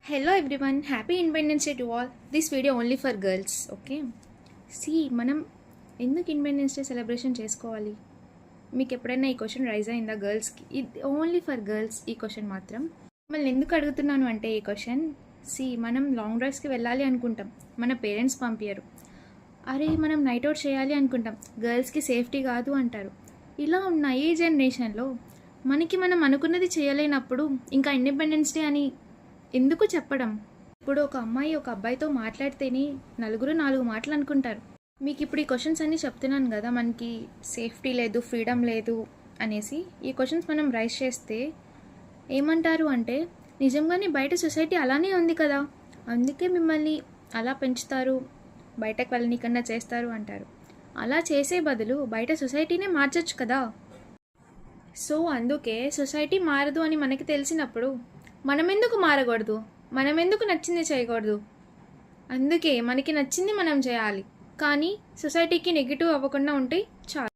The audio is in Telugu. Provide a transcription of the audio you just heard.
Hello everyone, happy Independence Day to all. This video only for girls, okay? See, మనం ఎందుకు ఇండిపెండెన్స్ డే సెలబ్రేషన్ చేసుకోవాలి? మీకు ఎప్పుడైనా ఈ క్వశ్చన్ రైజ్ అయిందా గర్ల్స్కి? ఇది ఓన్లీ ఫర్ గర్ల్స్ ఈ క్వశ్చన్ మాత్రం. మిమ్మల్ని ఎందుకు అడుగుతున్నాను అంటే ఈ క్వశ్చన్, మనం లాంగ్ డ్రైవ్స్కి వెళ్ళాలి అనుకుంటాం, మన పేరెంట్స్ పంపించరు. అరే మనం నైట్ అవుట్ చేయాలి అనుకుంటాం, గర్ల్స్కి సేఫ్టీ కాదు అంటారు. ఇలా ఉన్న ఈ జనరేషన్లో మనం అనుకున్నది చేయలేనప్పుడు ఇంకా ఇండిపెండెన్స్ డే అని ఎందుకు చెప్పడం? ఇప్పుడు ఒక అమ్మాయి ఒక అబ్బాయితో మాట్లాడితేనే నలుగురు నాలుగు మాటలు అనుకుంటారు. మీకు ఇప్పుడు ఈ క్వశ్చన్స్ అన్నీ చెప్తున్నాను కదా, మనకి సేఫ్టీ లేదు, ఫ్రీడమ్ లేదు అనేసి. ఈ క్వశ్చన్స్ మనం రైజ్ చేస్తే ఏమంటారు అంటే, నిజంగానే బయట సొసైటీ అలానే ఉంది కదా, అందుకే మిమ్మల్ని అలా పెంచుతారు, బయటకు వెళ్ళనీకన్నా చేస్తారు అంటారు. అలా చేసే బదులు బయట సొసైటీనే మార్చచ్చు కదా. సో అందుకే సొసైటీ మారదు అని మనకి తెలిసినప్పుడు మనం ఎందుకు మారకూడదు, మనం ఎందుకు నచ్చింది చేయకూడదు? అందుకే మనకి నచ్చింది మనం చేయాలి, కానీ సొసైటీకి నెగిటివ్ అవ్వకుండా ఉంటే చాలు.